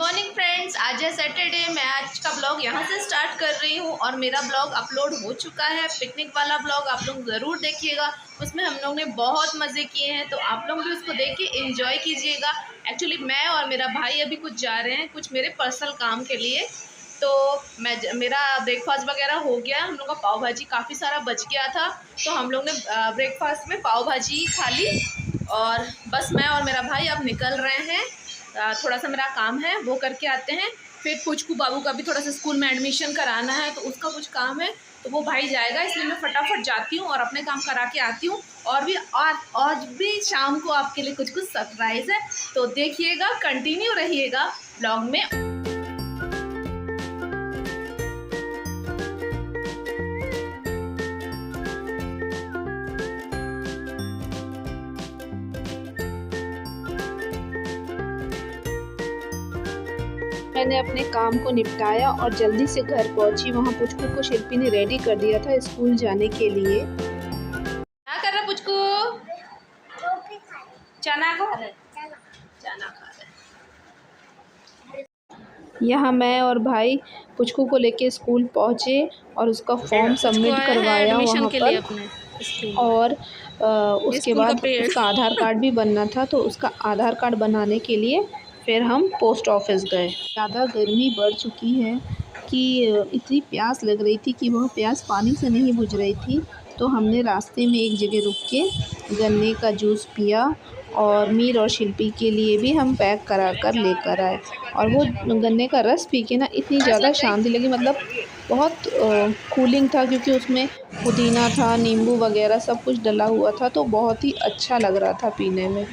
Morning friends, आज है Saturday. मैं आज का ब्लॉग यहाँ से स्टार्ट कर रही हूँ और मेरा ब्लॉग अपलोड हो चुका है। पिकनिक वाला ब्लॉग आप लोग ज़रूर देखिएगा, उसमें हम लोग ने बहुत मज़े किए हैं, तो आप लोग भी उसको देख के एंजॉय कीजिएगा। एक्चुअली मैं और मेरा भाई अभी कुछ जा रहे हैं, कुछ मेरे पर्सनल काम के लिए। तो मेरा ब्रेकफास्ट वगैरह हो गया। हम लोग का पाव भाजी काफ़ी सारा बच गया था, तो हम लोग ने ब्रेकफास्ट में पाव भाजी खा ली और बस मैं और मेरा भाई अब निकल रहे हैं। थोड़ा सा मेरा काम है वो करके आते हैं, फिर पुचकू बाबू का भी थोड़ा सा स्कूल में एडमिशन कराना है, तो उसका कुछ काम है, तो वो भाई जाएगा, इसलिए मैं फटाफट जाती हूँ और अपने काम करा के आती हूँ। और भी आज भी शाम को आपके लिए कुछ कुछ सरप्राइज़ है, तो देखिएगा, कंटिन्यू रहिएगा ब्लॉग में। मैंने अपने काम को निपटाया और जल्दी से घर पहुंची। वहां पुचकू को शिल्पी ने रेडी कर दिया था स्कूल जाने के लिए। क्या कर रहा पुचकू? चना खा रहे। चना खा रहे। यहाँ मैं और भाई पुचकू को लेके स्कूल पहुंचे और उसका फॉर्म सबमिट करवाया वहाँ पर। और उसके बाद उसका आधार कार्ड भी बनना था, तो उसका आधार कार्ड बनाने के लिए फिर हम पोस्ट ऑफिस गए। ज़्यादा गर्मी बढ़ चुकी है कि इतनी प्यास लग रही थी कि वह प्यास पानी से नहीं बुझ रही थी, तो हमने रास्ते में एक जगह रुक के गन्ने का जूस पिया और मीर और शिल्पी के लिए भी हम पैक करा कर लेकर आए। और वो गन्ने का रस पी के ना इतनी ज़्यादा शांति लगी, मतलब बहुत कूलिंग था, क्योंकि उसमें पुदीना था, नींबू वगैरह सब कुछ डला हुआ था, तो बहुत ही अच्छा लग रहा था पीने में।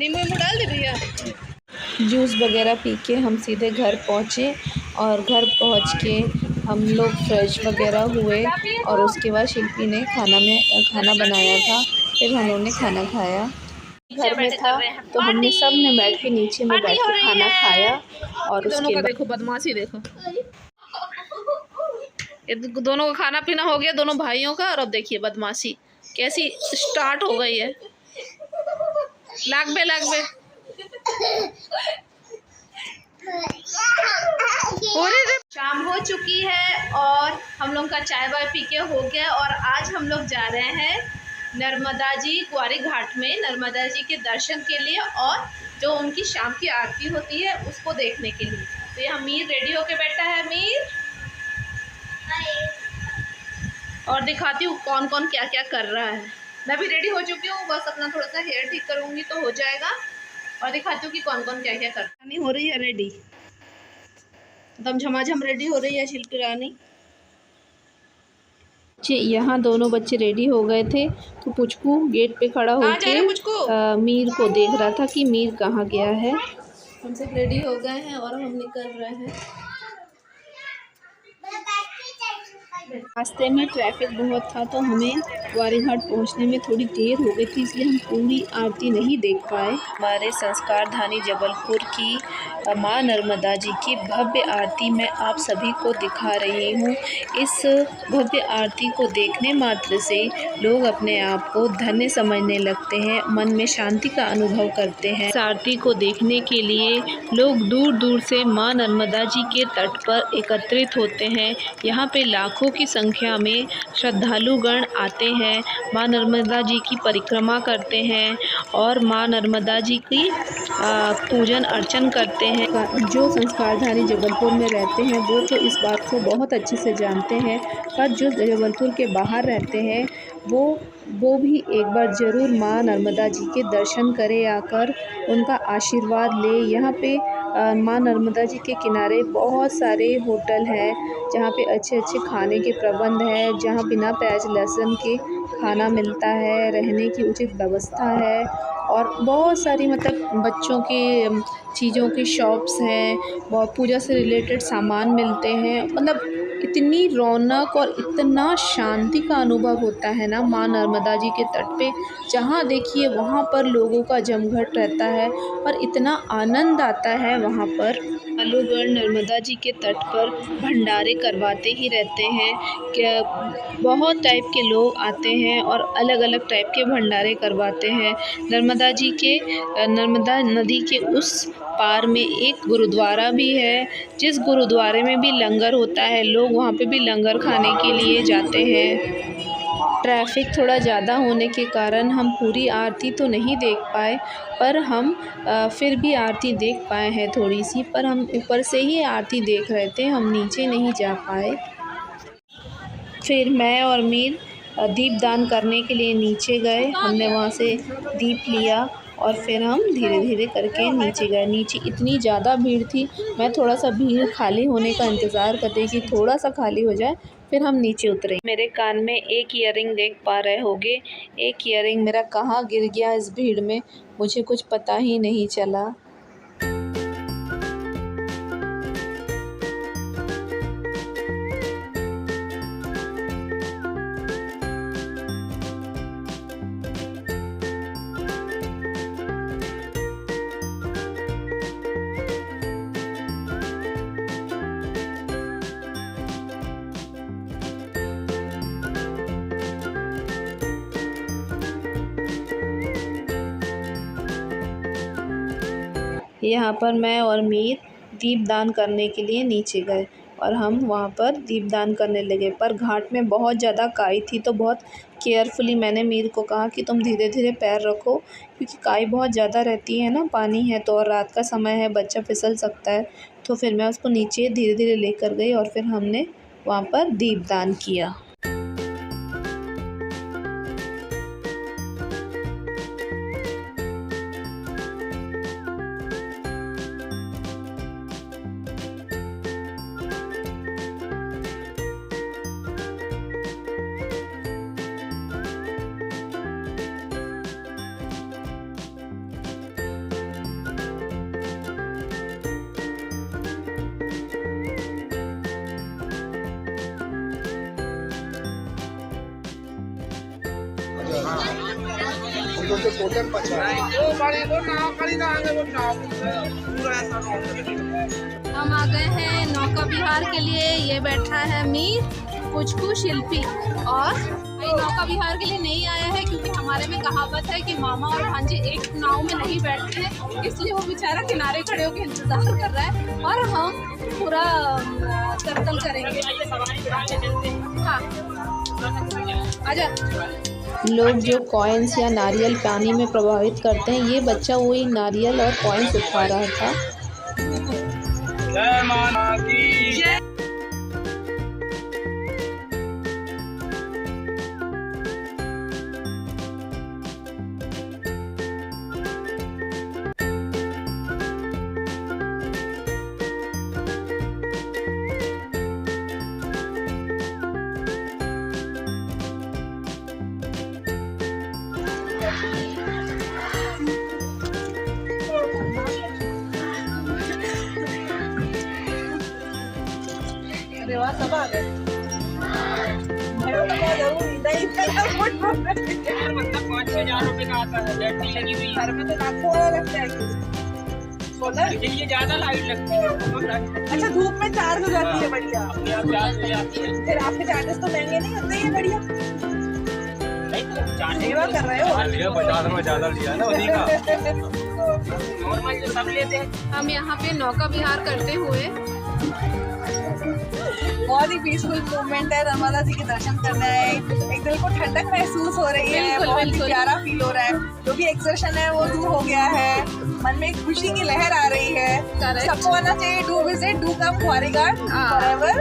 नींबू डाल दे भैया। जूस वगैरह पी के हम सीधे घर पहुँचे और घर पहुँच के हम लोग फ्रेश वगैरह हुए और उसके बाद शिल्पी ने खाना बनाया था, फिर हम लोगों ने खाना खाया। घर में था तो हमने सब ने बैठ के नीचे में बैठ के खाना खाया। और उसके बाद देखो बदमाशी देखो, ये दोनों का खाना पीना हो गया, दोनों भाइयों का, और अब देखिए बदमाशी कैसी स्टार्ट हो गई है। लाग बे शाम हो चुकी है और हम लोग का चाय वाय पी के हो गया और आज हम लोग जा रहे हैं नर्मदा जी कुंवारी घाट में नर्मदा जी के दर्शन के लिए और जो उनकी शाम की आरती होती है उसको देखने के लिए। तो यहाँ मीर रेडी होके बैठा है। मीर, और दिखाती हूँ कौन कौन क्या क्या कर रहा है। मैं भी रेडी हो चुकी हूँ, बस अपना थोड़ा सा हेयर ठीक करूँगी तो हो जाएगा, और दिखाती हूँ कि कौन कौन क्या क्या कर रहा है। हो रही है रेडी, एकदम झमाझम रेडी हो रही है शिल्पी रानी। यहाँ दोनों बच्चे रेडी हो गए थे, तो पुचकू गेट पे खड़ा होकर मीर को देख रहा था कि मीर कहाँ गया है। हम सब रेडी हो गए हैं और हम निकल रहे हैं। रास्ते में ट्रैफिक बहुत था, तो हमें कुंवारी घाट पहुँचने में थोड़ी देर हो गई थी, इसलिए हम पूरी आरती नहीं देख पाए। हमारे संस्कार धानी जबलपुर की माँ नर्मदा जी की भव्य आरती मैं आप सभी को दिखा रही हूँ। इस भव्य आरती को देखने मात्र से लोग अपने आप को धन्य समझने लगते हैं, मन में शांति का अनुभव करते हैं। इस आरती को देखने के लिए लोग दूर दूर से माँ नर्मदा जी के तट पर एकत्रित होते हैं। यहाँ पे लाखों की संख्या में श्रद्धालुगण आते हैं, माँ नर्मदा जी की परिक्रमा करते हैं और माँ नर्मदा जी की पूजन अर्चन करते हैं। जो संस्कारधारी जबलपुर में रहते हैं वो तो इस बात को बहुत अच्छे से जानते हैं, पर जो जबलपुर के बाहर रहते हैं वो भी एक बार ज़रूर माँ नर्मदा जी के दर्शन करें, आकर उनका आशीर्वाद ले। यहाँ पे माँ नर्मदा जी के किनारे बहुत सारे होटल हैं जहाँ पे अच्छे अच्छे खाने के प्रबंध है, जहाँ बिना प्याज लहसुन के खाना मिलता है, रहने की उचित व्यवस्था है और बहुत सारी मतलब बच्चों के चीज़ों की शॉप्स हैं, बहुत पूजा से रिलेटेड सामान मिलते हैं। मतलब इतनी रौनक और इतना शांति का अनुभव होता है ना माँ नर्मदा जी के तट पे। जहाँ देखिए वहाँ पर लोगों का जमघट रहता है और इतना आनंद आता है वहाँ पर। लोग नर्मदा जी के तट पर भंडारे करवाते ही रहते हैं। क्या बहुत टाइप के लोग आते हैं और अलग अलग टाइप के भंडारे करवाते हैं। नर्मदा नदी के उस पार में एक गुरुद्वारा भी है, जिस गुरुद्वारे में भी लंगर होता है। लोग वहाँ पे भी लंगर खाने के लिए जाते हैं। ट्रैफिक थोड़ा ज़्यादा होने के कारण हम पूरी आरती तो नहीं देख पाए, पर हम फिर भी आरती देख पाए हैं थोड़ी सी। पर हम ऊपर से ही आरती देख रहे थे, हम नीचे नहीं जा पाए। फिर मैं और मीर दीपदान करने के लिए नीचे गए। हमने वहाँ से दीप लिया और फिर हम धीरे धीरे करके नीचे गए। नीचे इतनी ज़्यादा भीड़ थी, मैं थोड़ा सा भीड़ खाली होने का इंतज़ार कर रही कि थोड़ा सा खाली हो जाए, फिर हम नीचे उतरे। मेरे कान में एक ईयरिंग देख पा रहे होगे, एक ईयरिंग मेरा कहाँ गिर गया इस भीड़ में, मुझे कुछ पता ही नहीं चला। यहाँ पर मैं और मीर दीपदान करने के लिए नीचे गए और हम वहाँ पर दीपदान करने लगे। पर घाट में बहुत ज़्यादा काई थी, तो बहुत केयरफुली मैंने मीर को कहा कि तुम धीरे धीरे पैर रखो, क्योंकि काई बहुत ज़्यादा रहती है ना, पानी है तो, और रात का समय है, बच्चा फिसल सकता है। तो फिर मैं उसको नीचे धीरे धीरे लेकर गई और फिर हमने वहाँ पर दीपदान किया। हम आ गए हैं नौका विहार के लिए। ये बैठा है मीर, पुचकू, शिल्पी। और ये नौका विहार के लिए नहीं आया है क्योंकि हमारे में कहावत है कि मामा और भांजे एक नाव में नहीं बैठते हैं, इसलिए वो बेचारा किनारे खड़े होकर इंतजार कर रहा है और हम पूरा सर्कल करेंगे। हाँ, आजा। लोग जो कॉइन्स या नारियल पानी में प्रभावित करते हैं, ये बच्चा वही नारियल और कॉइन्स उठा रहा था। जय माता की जय। सब आ गए। मतलब 5-6 हज़ार रुपए का आता है, बैटरी लगी हुई घर में तो लाखों वाला लगता है। सोलर लेकिन ये ज्यादा लाइट लगती है। अच्छा, धूप में चार्ज हो जाती है। बढ़िया। अपने आप चार्ज हो जाती है। फिर आपके चार्जेस तो महंगे नहीं होते हैं। बढ़िया नहीं तो चार्ज सेवा कर रहे हो। 50 में ज्यादा लिया ना उन्हीं का। नॉर्मल जो सब लेते हैं। हम यहाँ पे नौका विहार करते हुए बहुत ही पीसफुल मूवमेंट है। नर्मदा जी के दर्शन करना है, एक दिल को ठंडक महसूस हो रही है, बहुत ही प्यारा फील हो रहा है। जो भी एक्सर्शन है वो दूर हो गया है, मन में एक खुशी की लहर आ रही है। सबको आना चाहिए। Do visit, do come Gwari Ghat forever.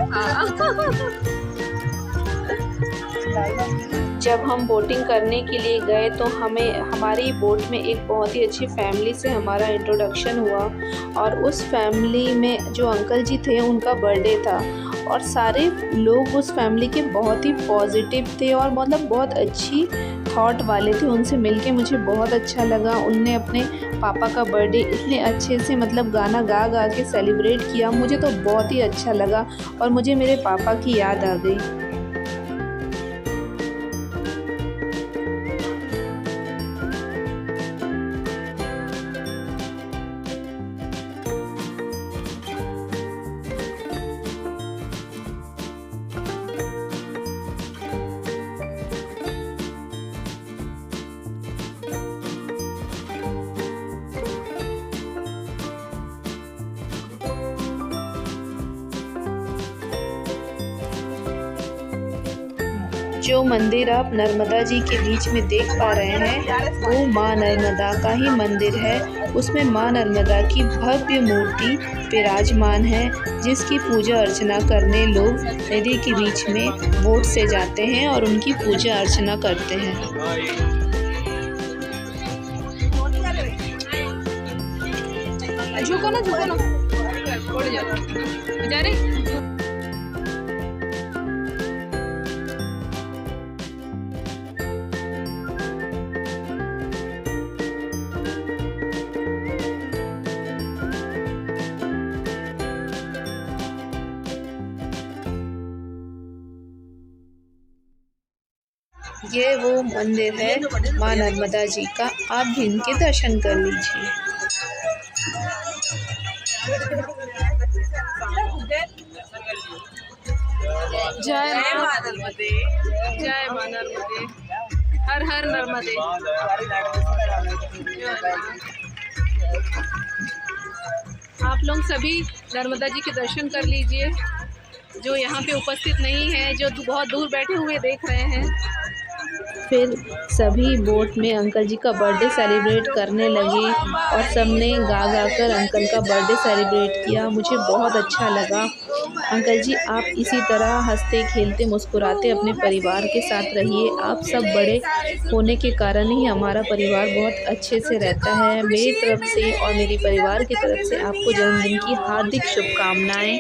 जब हम बोटिंग करने के लिए गए तो हमारी बोट में एक बहुत ही अच्छी फैमिली से हमारा इंट्रोडक्शन हुआ और उस फैमिली में जो अंकल जी थे उनका बर्थडे था और सारे लोग उस फैमिली के बहुत ही पॉजिटिव थे और मतलब बहुत अच्छी थॉट वाले थे। उनसे मिलके मुझे बहुत अच्छा लगा। उनने अपने पापा का बर्थडे इतने अच्छे से मतलब गाना गा गा के सेलिब्रेट किया। मुझे तो बहुत ही अच्छा लगा और मुझे मेरे पापा की याद आ गई। जो मंदिर आप नर्मदा जी के बीच में देख पा रहे हैं वो माँ नर्मदा का ही मंदिर है। उसमें माँ नर्मदा की भव्य मूर्ति विराजमान है, जिसकी पूजा अर्चना करने लोग नदी के बीच में बोट से जाते हैं और उनकी पूजा अर्चना करते हैं। झुको ना जा रही। ये वो मंदिर है माँ नर्मदा जी का, आप भी इनके दर्शन कर लीजिए। जय माँ नर्मदे, जय माँ नर्मदे, हर हर नर्मदे। आप लोग सभी नर्मदा जी के दर्शन कर लीजिए, जो यहाँ पे उपस्थित नहीं है, जो बहुत दूर बैठे हुए देख रहे हैं। फिर सभी बोट में अंकल जी का बर्थडे सेलिब्रेट करने लगे और सबने गा गा कर अंकल का बर्थडे सेलिब्रेट किया। मुझे बहुत अच्छा लगा। अंकल जी आप इसी तरह हंसते खेलते मुस्कुराते अपने परिवार के साथ रहिए। आप सब बड़े होने के कारण ही हमारा परिवार बहुत अच्छे से रहता है। मेरी तरफ से और मेरे परिवार की तरफ से आपको जन्मदिन की हार्दिक शुभकामनाएं।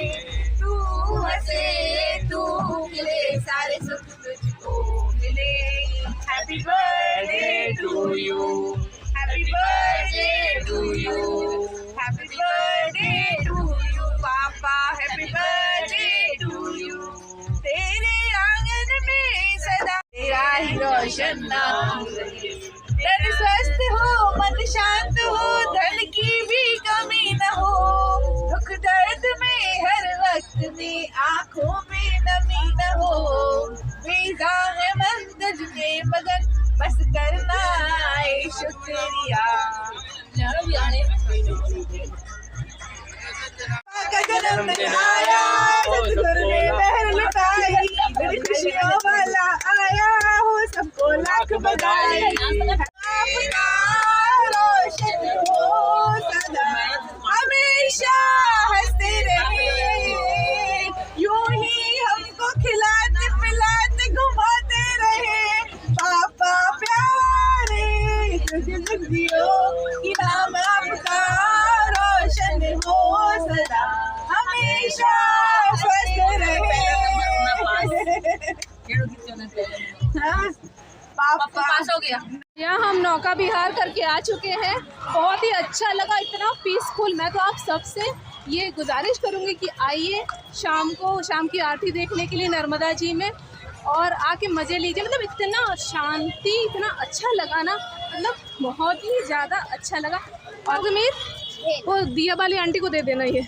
Happy birthday to you. Happy birthday to you. Happy birthday to you, Papa. Happy birthday to you. तेरे आंगन में सदा तेरा ही रोशन नाम रहे। तन स्वस्थ हो, मन शांत हो, धन की भी कमी न हो। दुख दर्द में हर वक्त में आँखों में नमी न हो। बेजा है मन तुझे मगन, बस करना है शुक्रिया। का जन्मदिन आया, सतगुरु ने लहर लुटाई, खुशियों वाला आया हो, सबको लाख बधाई। आपका रोशन हो सदा, हमेशा हंसते रहे, यूं ही हमको खिलाते पिलाते घुमाते रहे। पापा प्यारे जिंदगियों की नाम आपका रोशन हो सदा, हमेशा स्वस्थ रहे। पापा पास हो गया। यहाँ हम नौका विहार करके आ चुके हैं। बहुत ही अच्छा लगा, इतना पीसफुल। मैं तो आप सबसे ये गुजारिश करूँगी कि आइए शाम की आरती देखने के लिए नर्मदा जी में और आके मज़े लीजिए। मतलब इतना शांति, इतना अच्छा लगा ना, मतलब बहुत ही ज़्यादा अच्छा लगा। और मीर वो दिया वाली आंटी को दे देना ये।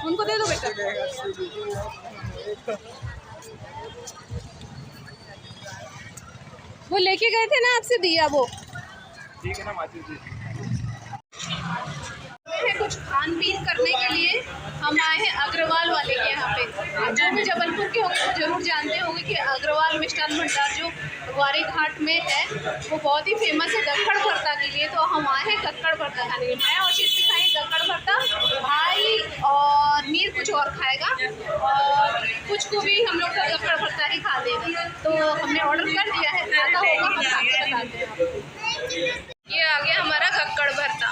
उनको दे दो बेटा। वो लेके गए थे ना आपसे दिया, वो ठीक है ना माची जी। कुछ खान पीन करने के लिए हम आए हैं अग्रवाल वाले के यहाँ पे। जो भी जबलपुर के होंगे वो जरूर जानते होंगे कि अग्रवाल मिष्ठान भंडार जो ग्वारी घाट में है वो बहुत ही फेमस है कक्कड़ भरता के लिए। तो हम आए हैं कक्कड़ भरता खाने के लिए। मैं और शिल्पी खाएंगे कक्कड़ भरता, भाई और मीर कुछ और खाएगा और कुछ को भी हम लोग का कक्कड़ भरता ही खा लेगा। तो हमने ऑर्डर कर दिया है, आता होगा हम खा के बताते हैं। ये आ गया हमारा कक्कड़ भरता,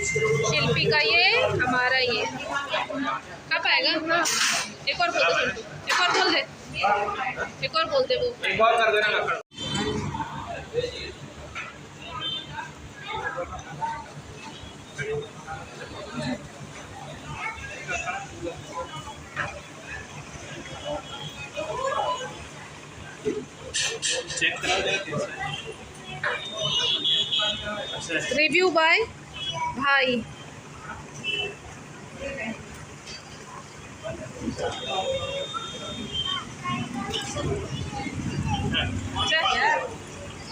शिल्पी का ये, हमारा ये। कब आएगा? एक और खोल दे, एक और खोल दे। एक और बोल दे वो। एक और कर देना लकड़। चेक करा दे। रिव्यू बाय भाई।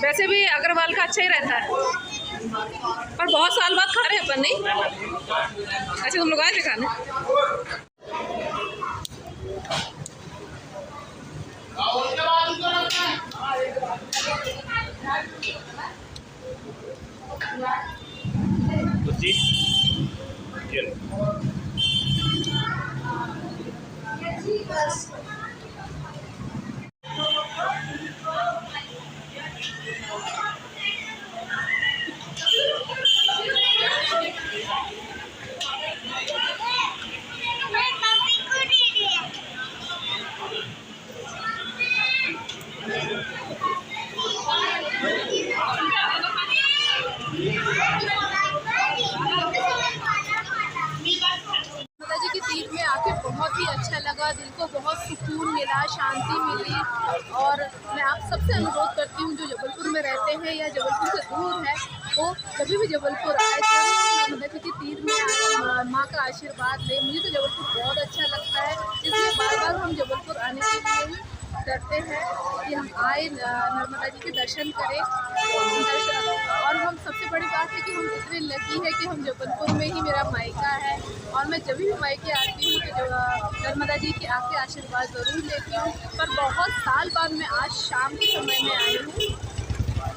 वैसे भी अग्रवाल का अच्छा ही रहता है, पर बहुत साल बाद खा रहे हैं अपन, नहीं? अच्छा तुम लोग आए थे खाने? जी माताजी की तीज में आके बहुत ही अच्छा लगा, दिल को बहुत सुकून मिला, शांति मिली। और मैं आप सबसे अनुरोध करती हूँ जो जबलपुर में रहते हैं या जबलपुर से दूर है, वो कभी भी जबलपुर आए, जरूर माताजी की तीज में आए, माँ का आशीर्वाद ले। मुझे तो जबलपुर बहुत अच्छा लगता है, इसलिए बार बार हम जबलपुर आने के लिए ही करते हैं कि हम आए, नर्मदा जी के दर्शन करें। और हम सबसे बड़ी बात है कि हम इतने लकी है कि हम जबलपुर में ही मेरा मायका है, और मैं जब भी मायके आती हूँ तो नर्मदा जी के आके आशीर्वाद ज़रूर लेती हूँ। पर बहुत साल बाद मैं आज शाम के समय में आई हूँ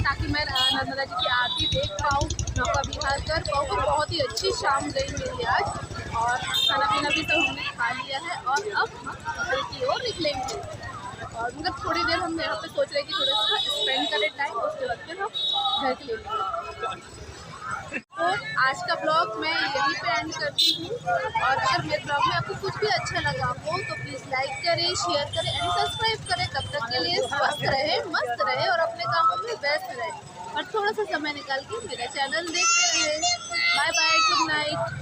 ताकि मैं नर्मदा जी की आरती देख पाऊँ, नौका विहार कर पाऊँ। तो बहुत ही अच्छी शाम गई मेरी आज, और खाना पीना भी सब हमने खा लिया है, और अब हम घर की ओर निकलेंगे। और मतलब थोड़ी देर हम यहाँ पे सोच रहे कि थोड़ा सा स्पेंड करें टाइम, उसके बाद फिर हम घर के लिए निकलेंगे। तो आज का ब्लॉग मैं यहीं पे एंड करती हूँ, और अगर मेरे ब्लॉग में आपको कुछ भी अच्छा लगा हो तो प्लीज़ लाइक करें, शेयर करें एंड सब्सक्राइब करें। तब तक के लिए स्वस्थ रहे, मस्त रहे और अपने कामों में व्यस्त रहे, और थोड़ा सा समय निकाल के मेरा चैनल देखते रहे। Bye bye, good night.